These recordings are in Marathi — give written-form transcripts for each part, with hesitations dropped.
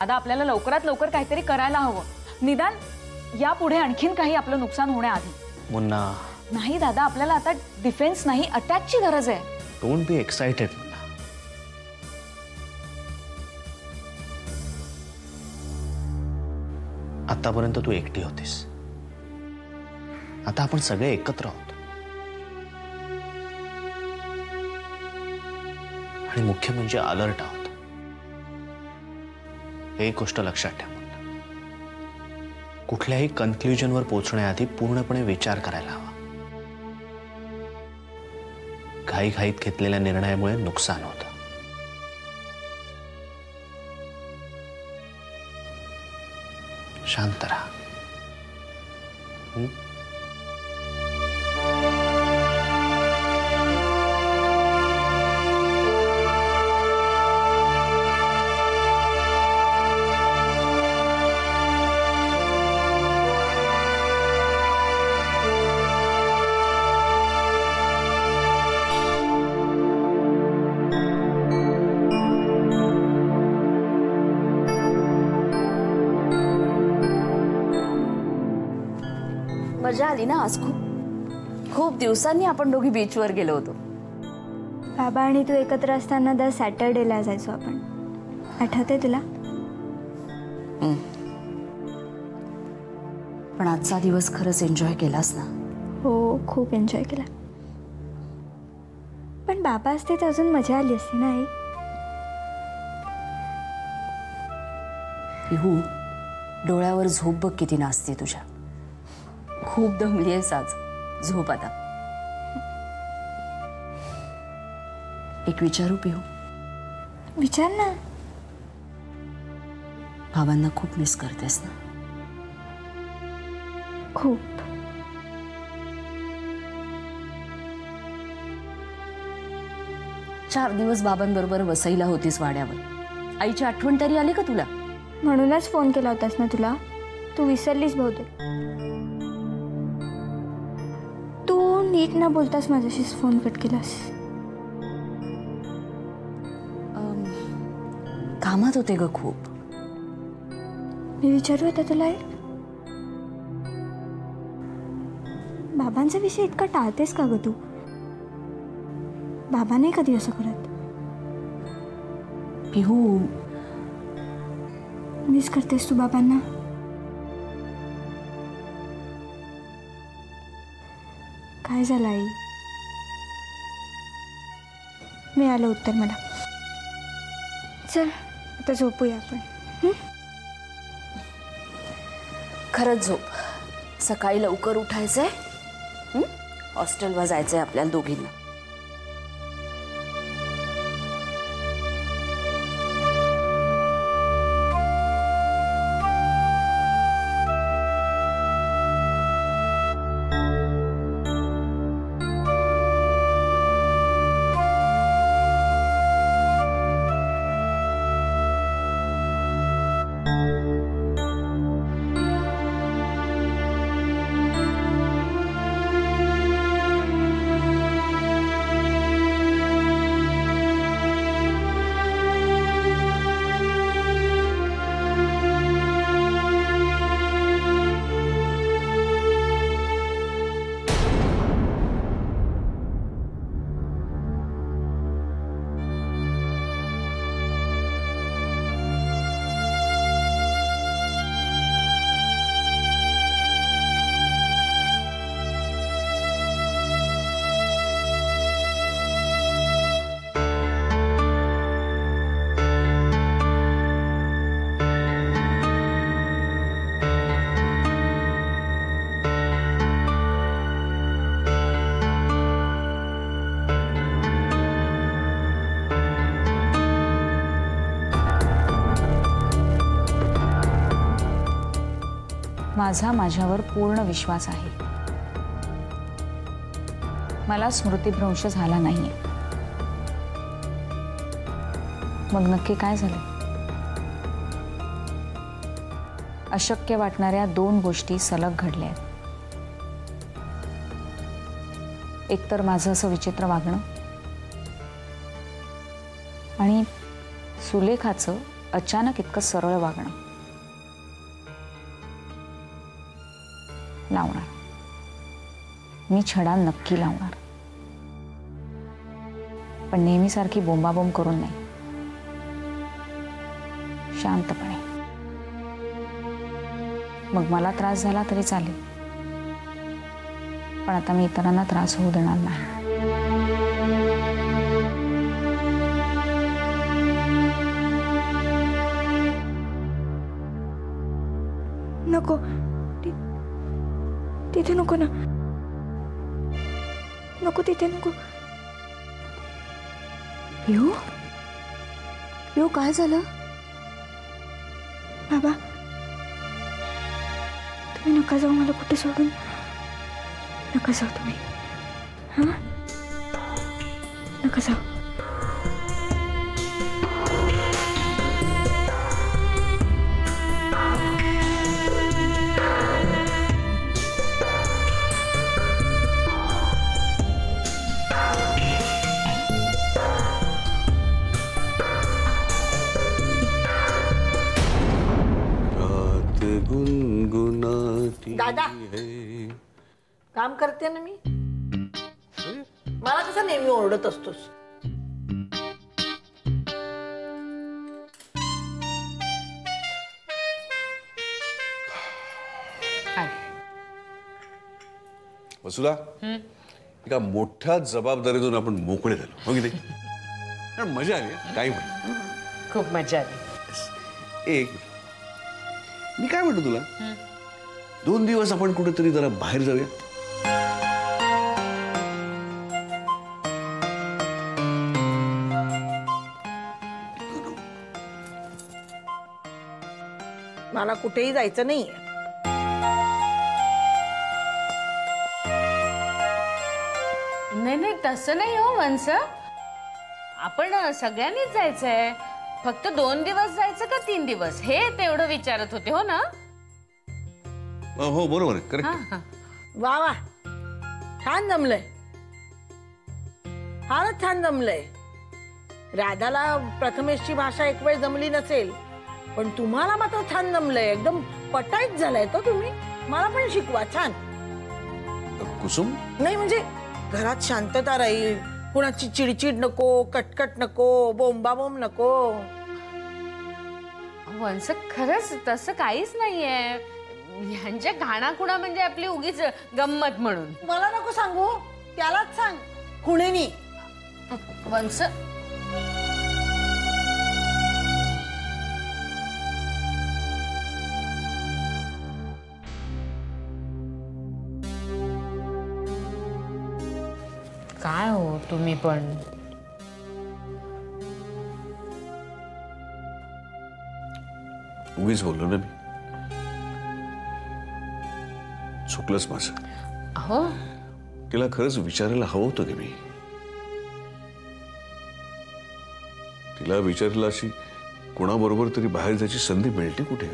आता आपल्याला लवकरात लवकर काहीतरी करायला हवं, निदान यापुढे आणखीन काही आपलं नुकसान होण्याआधी। मुन्ना नाही दादा, आपल्याला आता डिफेन्स नाही अटॅकची गरज आहे। Don't be excited Munna. आतापर्यंत तू एकटी होतीस, आता आपण सगळे एकत्र आहोत आणि मुख्य म्हणजे अलर्ट आहोत। एक गोष्ट लक्षात ठेव, कुठल्याही कन्क्ल्युजनवर पोहोचण्याआधी पूर्णपणे विचार करायला हवा। घाईघाईत घेतलेल्या निर्णयामुळे नुकसान होतं। शांत रहा। मजा आली ना आज खूप दिवसांनी आपण दोघी बीचवर गेलो होतो। बाबा आणि तू एकत्र असताना दर सॅटर्डेला जायचो आपण, आठवते तुला? पण आजचा दिवस खरंच एन्जॉय केलास ना? हो, खूप एन्जॉय केला। पण बाबा असते तर अजून मजा आली असती ना आई? पिहू, डोळ्यावर झोप बघ किती नाचते तुझ्या। खूप दमली आहेस आज, झोप आता। एक विचारू पिहू? विचार ना। बाबांना खूप मिस करतेस ना? खूप। चार दिवस बाबांबरोबर वसईला होतीस वाड्यावर, आईची आठवण तरी आली का तुला? म्हणूनच फोन केला होतास ना तुला, तू विसरलीस बहुतेक। तू नीट न बोलतास माझ्याशीच फोन कट केलास। कामात होते ग खूप। मी विचारू आता तुला एक, बाबांचा विषय इतका टाळतेस का ग तू? बाबा नाही कधी असं करत। पिहू, मिस करतेस तू बाबांना? काय झालं आई? मिळालं उत्तर मला। चल आता झोपूया आपण। खरंच झोप, सकाळी लवकर उठायचंय। हॉस्टेलवर जायचंय आपल्याला दोघींना। माझा माझ्यावर पूर्ण विश्वास आहे। मला स्मृतिभ्रंश झाला नाहीये। मग नक्की काय झालं? अशक्य वाटणाऱ्या दोन गोष्टी सलग घडल्या। एकतर माझं असं विचित्र वागणं आणि सुलेखाचं अचानक इतकं सरळ वागणं. लावणार, मी छडा नक्की लावणार, पण नेहमीसारखी बोंबाबोंब करून नाही, शांतपणे. मग मला त्रास झाला तरी चालेल, पण आता मी इतरांना त्रास होऊ देणार नाही. नको, तिथे नको ना, नको तिथे नको. पिऊ, पिऊ काय झालं? बाबा, तुम्ही नका जाऊ मला कुठे सोडून. नका जाऊ तुम्ही, हां, नका जाऊ. दादा, काम करते ना मी. मला कसं नेहमी ओरडत असतोस. वसुला, एका मोठ्या जबाबदारीतून आपण मोकळे झालो, हो की नाही? पण मजा आली, काही म्हण. खूप मजा आली. एक मी काय म्हणतो तुला, 2 दिवस आपण कुठेतरी जरा बाहेर जाऊया. मला कुठेही जायचं नाहीये. नाही नाही, तसं नाही हो वंस. आपण सगळ्यांनीच जायचंय. फक्त 2 दिवस जायचं का 3 दिवस हे तेवढं विचारत होते, हो ना? हो बरोबर आहे, करेक्ट. वा वा, छान जमलंय, फारच छान जमलंय. राधाला प्रथमेशची भाषा एक वेळ जमली नसेल, पण तुम्हाला मात्र छान जमलंय. एकदम पटाईत झालाय तो तुम्ही. मला पण शिकवा, छान. कुसुम, नाही म्हणजे घरात शांतता राहील, कुणाची चिडचिड नको, कटकट नको, बोंबाबोंब नको. वंस, खरंच तसं काहीच नाहीये. ह्यांच्या घाणाखुणा म्हणजे आपली उगीच गंमत म्हणून. मला नको सांगू, त्यालाच सांग, खुणेनी. वंस, काय हो तुम्ही पण. उगीच बोललो ना मी. चुकलंच माझं. अहो, तिला खरंच विचारायला हवं होतं की मी. तिला विचारलं अशी कोणाबरोबर तरी बाहेर जायची संधी मिळते कुठे?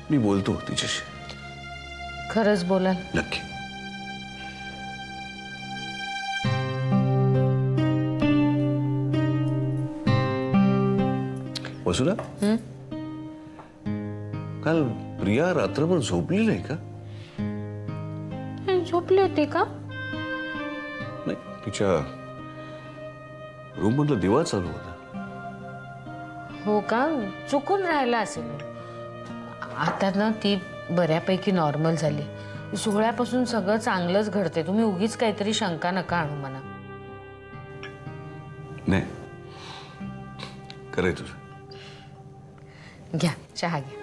मी बोलतो तिच्याशी. खरंच बोलाल? नक्की. वसुला, काल प्रिया रात्रभर झोपली नाही का? झोपली होती का? नाही, तिच्या रूम मधला दिवा चालू होता. हो का? चुकून राहिला असेल. आता ना ती बऱ्यापैकी नॉर्मल झाली. सोहळ्यापासून सगळं चांगलंच घडते. तुम्ही उगीच काहीतरी शंका नका आणू मना. नाही, करे तुझं. घ्या चहा घ्या.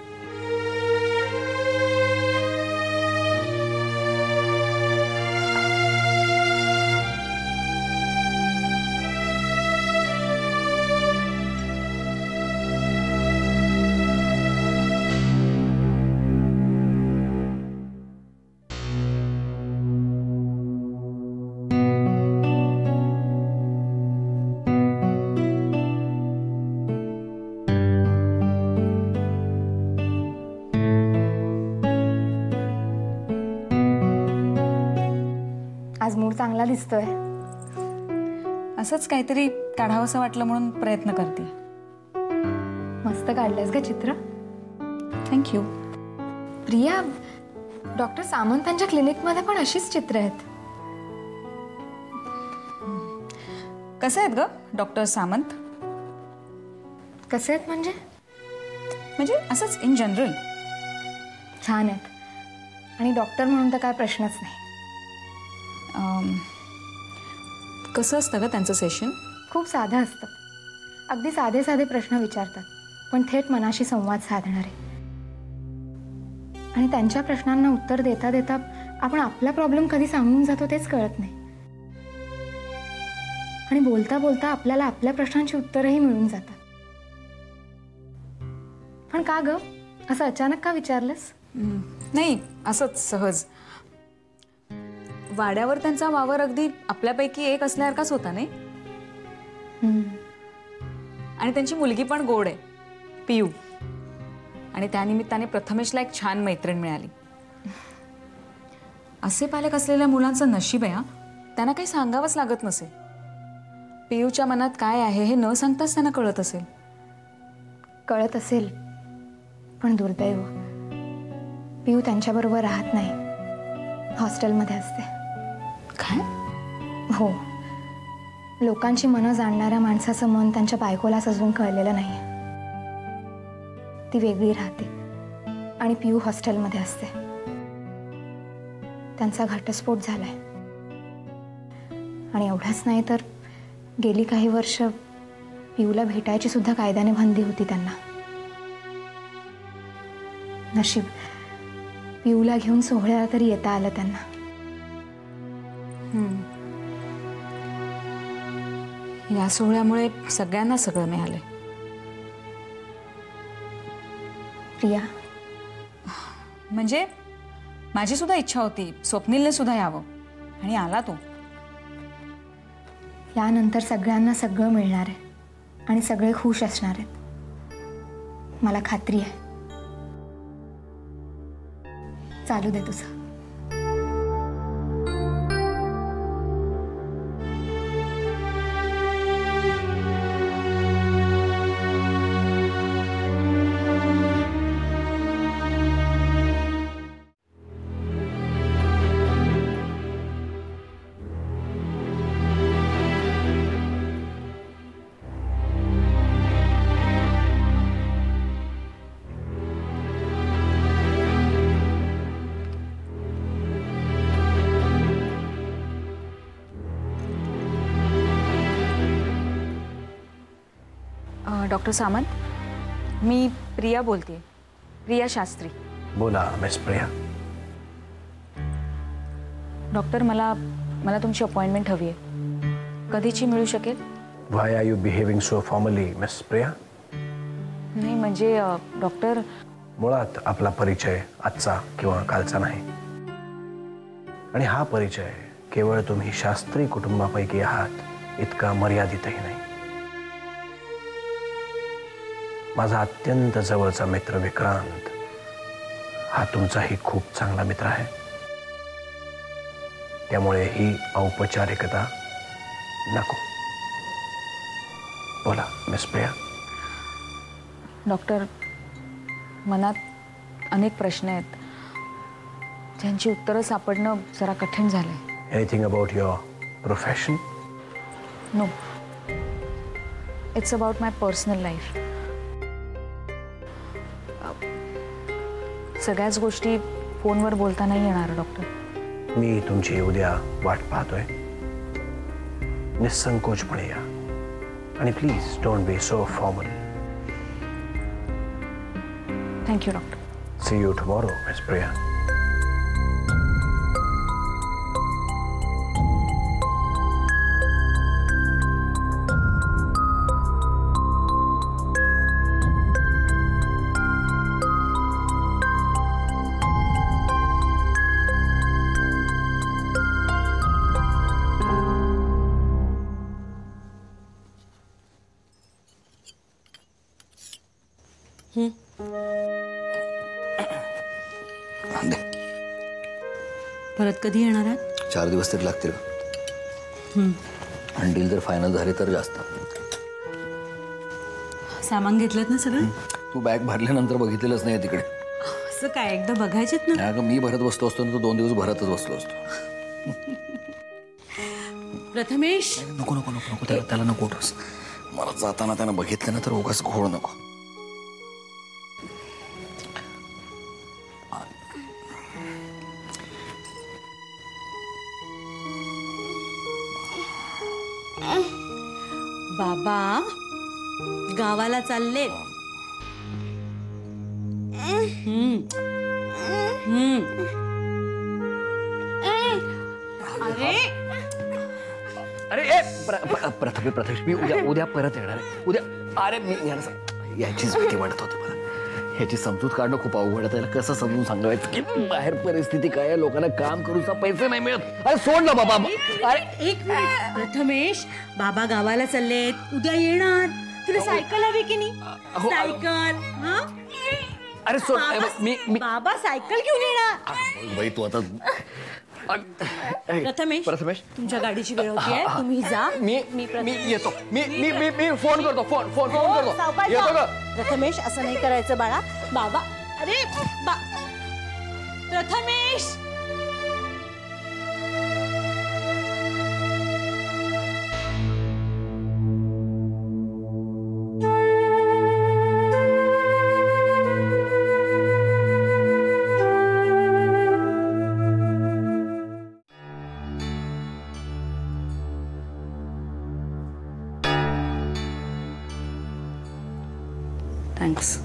आज मूड चांगला दिसतोय. असंच काहीतरी काढावंसं वाटलं म्हणून प्रयत्न करते. मस्त काढलंयस ग चित्र. थँक्यू. प्रिया, डॉक्टर सामंतांच्या क्लिनिकमध्ये पण अशीच चित्र आहेत. कसं आहेत ग डॉक्टर सामंत? कसे आहेत म्हणजे? म्हणजे असंच इन जनरल. छान आहेत. आणि डॉक्टर म्हणून तर काय प्रश्नच नाही. कसं असतं ग त्यांचं सेशन? खूप साधं असतं. अगदी साधे साधे प्रश्न विचारतात, पण थेट मनाशी संवाद साधणारे. आणि त्यांच्या प्रश्नांना उत्तर देता देता आपण आपला प्रॉब्लेम कधी सांगून जातो तेच कळत नाही. आणि बोलता बोलता आपल्याला आपल्या प्रश्नांची उत्तरही मिळून जातात. पण का ग, असं अचानक का विचारलंस? नाही, असंच सहज. वाड्यावर त्यांचा वावर अगदी आपल्यापैकी एक असल्यासारखाच होता नाही? आणि त्यांची मुलगी पण गोड आहे, पियू. आणि त्यानिमित्ताने प्रथमेशला एक छान मैत्रीण मिळाली. असे पालक असलेल्या मुलांचं नशीब आहे. त्यांना काही सांगावंच लागत नसेल. पियूच्या मनात काय आहे हे न सांगताच त्यांना कळत असेल. कळत असेल, पण दुर्दैव, पियू त्यांच्याबरोबर राहत नाही, हॉस्टेलमध्ये असते. काय? हो, लोकांची मनं जाणणाऱ्या माणसाचं मन त्यांच्या बायकोलाच अजून कळलेलं नाही. ती वेगळी राहते आणि पियू हॉस्टेलमध्ये असते. त्यांचा घटस्फोट झालाय. आणि एवढंच नाही तर गेली काही वर्ष पियूला भेटायची सुद्धा कायद्याने बंदी होती त्यांना. नशीब पियूला घेऊन सोहळ्याला तरी येता आलं त्यांना. या सोहळ्यामुळे सगळ्यांना सगळं मिळालंय. प्रिया, म्हणजे माझी सुद्धा इच्छा होती स्वप्नीलने सुद्धा यावं, आणि आला तो. यानंतर सगळ्यांना सगळं मिळणार आहे आणि सगळे खुश असणार आहेत, मला खात्री आहे. चालू दे तुझं. डॉक्टर सामंत, मी प्रिया बोलते. प्रिया शास्त्री. बोला मिस प्रिया. डॉक्टर, मला तुमची अपॉइंटमेंट हवी आहे. कधीची मिळू शकेल? Why are you behaving so formally miss Priya? नाही म्हणजे डॉक्टर, मुळात आपला परिचय आजचा किंवा कालचा नाही. आणि हा परिचय केवळ तुम्ही शास्त्री कुटुंबापैकी आहात इतका मर्यादितही नाही. माझा अत्यंत जवळचा मित्र विक्रांत हा तुमचाही खूप चांगला मित्र आहे. त्यामुळे ही औपचारिकता नको. बोला मिस प्रिया. डॉक्टर, मनात अनेक प्रश्न आहेत ज्यांची उत्तरं सापडणं जरा कठीण झालंय. Anything about your profession? No, it's about my personal life. सगळ्याच गोष्टी फोनवर बोलता नाही येणार डॉक्टर. मी तुमची उद्या वाट पाहतोय. निसंकोचपणे या. आणि please don't be so formal. Thank you doctor. See you tomorrow miss Priya. परत कधी येणार आहात? 4 दिवस तरी लागतील. आणि डील जर फायनल झाली तर जास्त. सामान घेतलं ना सगळं? तू बॅग भरल्यानंतर बघितलेलंच नाही तिकडे. असं काय एकदा बघायचेत ना. अगं मी भरत बसलो असतो ना तर 2 दिवस भरतच बसलो असतो. प्रथमेश नको नको नको नको त्याला नको उठवस. मला जाताना त्यानं बघितलं ना तर उगाच घोळ नको. बाबा गावाला चाललेत. अरे प्रथमेश मी उद्या परत येणार आहे. उद्या अरे मी याचीच भीती वाटत होती मला. ह्याची समजूत काढणं खूप अवघड आहे. त्याला कसं समजून सांगायचं की बाहेर परिस्थिती काय आहे, लोकांना काम करूचा पैसे नाही मिळत. अरे सोड ना बाबा. अरे एक मिनिट प्रथमेश, बाबा गावाला चाललेत, उद्या येणार. तुला सायकल हवी की नाही? सायकल. हा अरे सोड. मी बाबा सायकल घेऊन येणार. बाई तू आता प्रथमेश तुमच्या गाडीची वेळ होती आहे, तुम्ही जा. मी येतो. मी फोन करतो. फोन करतो. येतो ग. प्रथमेश असं नाही करायचं बाळा. बाबा अरे प्रथमेश. थँक्स.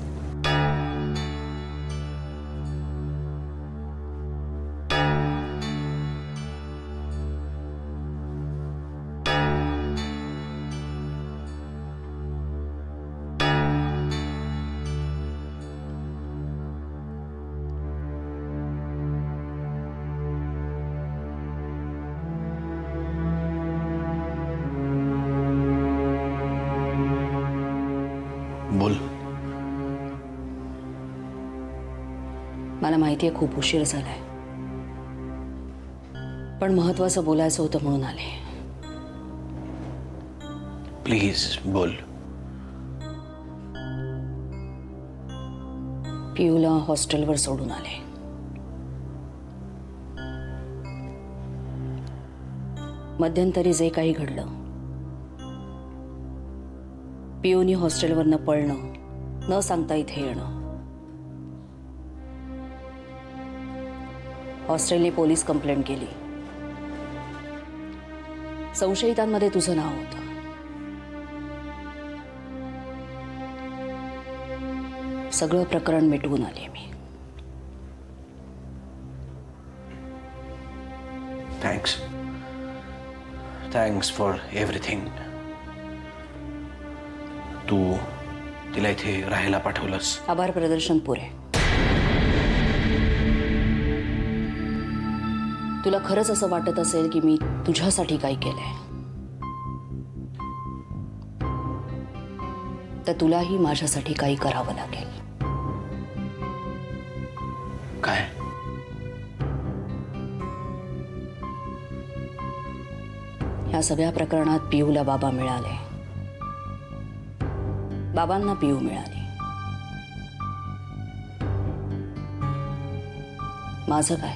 बोल. मला माहिती आहे खूप उशीर झालाय, पण महत्वाचं बोलायचं होतं म्हणून आले. प्लीज बोल. पियूला हॉस्टेलवर सोडून आले. मध्यंतरी जे काही घडलं, पियूनी हॉस्टेलवरनं पळणं, न सांगता इथे येणं, हॉस्टेलने पोलीस कंप्लेंट केली. संशयितांमध्ये तुझं नाव होतं. सगळं प्रकरण मिटवून आले मी. Thanks for everything. तू तिला इथे राहायला पाठवलंस. आभार प्रदर्शन पुरे. तुला खरंच असं वाटत असेल की मी तुझ्यासाठी काही केलंय, तर तुलाही माझ्यासाठी काही करावं लागेल. काय? ह्या सगळ्या प्रकरणात पियूला बाबा मिळाले, बाबांना पिऊ मिळाली. माझं काय?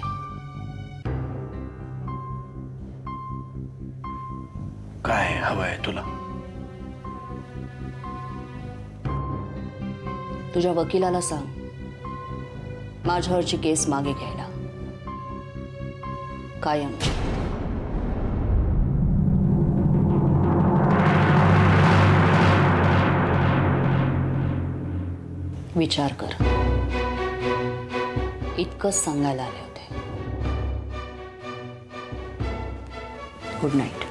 काय हवंय तुला? तुझ्या वकिलाला सांग माझ्यावरची केस मागे घ्यायला. कायम. विचार कर. इतकंच सांगायला आले होते. Good night.